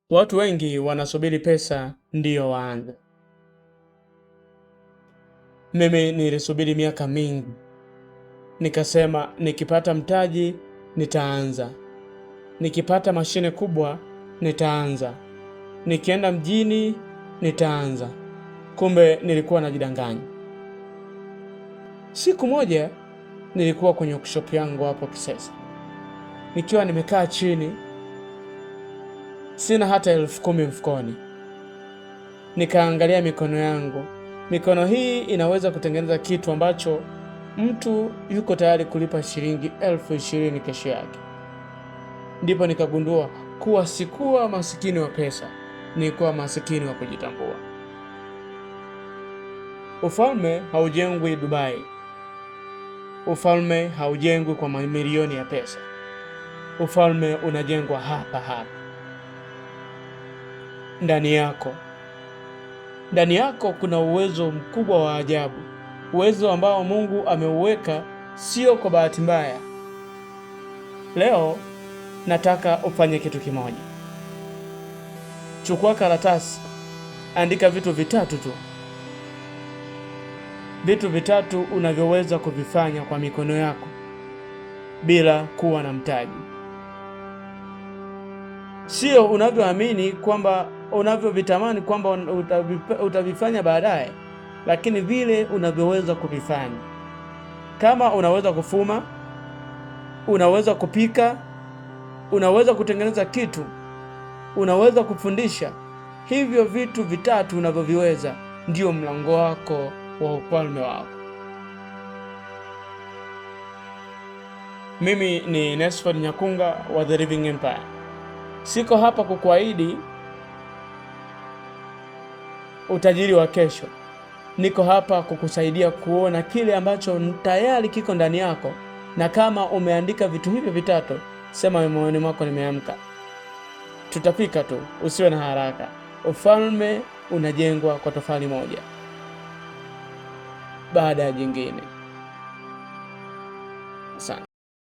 Watu wengi wanasubiri pesa ndiyo waanze. Mimi nilisubiri miaka mingi, nikasema nikipata mtaji nitaanza, nikipata mashine kubwa nitaanza, nikienda mjini nitaanza. Kumbe nilikuwa najidanganya. Siku moja nilikuwa kwenye workshop yangu hapo Kisesa, nikiwa nimekaa chini, sina hata 10,000 mfukoni. Nikaangalia mikono yangu. Mikono hii inaweza kutengeneza kitu ambacho mtu yuko tayari kulipa shilingi 20,000 kesho yake. Ndipo nikagundua kuwa sikuwa masikini wa pesa, nilikuwa masikini wa kujitambua. Ufalme haujengwi Dubai. Ufalme haujengwi kwa mamilioni ya pesa. Ufalme unajengwa hapa hapa ndani yako. Ndani yako kuna uwezo mkubwa wa ajabu, uwezo ambao Mungu ameuweka sio kwa bahati mbaya. Leo nataka ufanye kitu kimoja. Chukua karatasi, andika vitu vitatu tu. Vitu vitatu unavyoweza kuvifanya kwa mikono yako bila kuwa na mtaji. Sio unavyoamini kwamba unavyovitamani kwamba utavifanya baadaye, lakini vile unavyoweza kuvifanya. Kama unaweza kufuma, unaweza kupika, unaweza kutengeneza kitu, unaweza kufundisha, hivyo vitu vitatu unavyoviweza ndio mlango wako wa ufalme wako. Mimi ni Nesford Nyakunga wa The Living Empire. Siko hapa kukuahidi utajiri wa kesho. Niko hapa kukusaidia kuona kile ambacho tayari kiko ndani yako, na kama umeandika vitu hivyo vitatu, sema moyoni mwako, nimeamka. Tutafika tu, usiwe na haraka. Ufalme unajengwa kwa tofali moja baada ya jingine.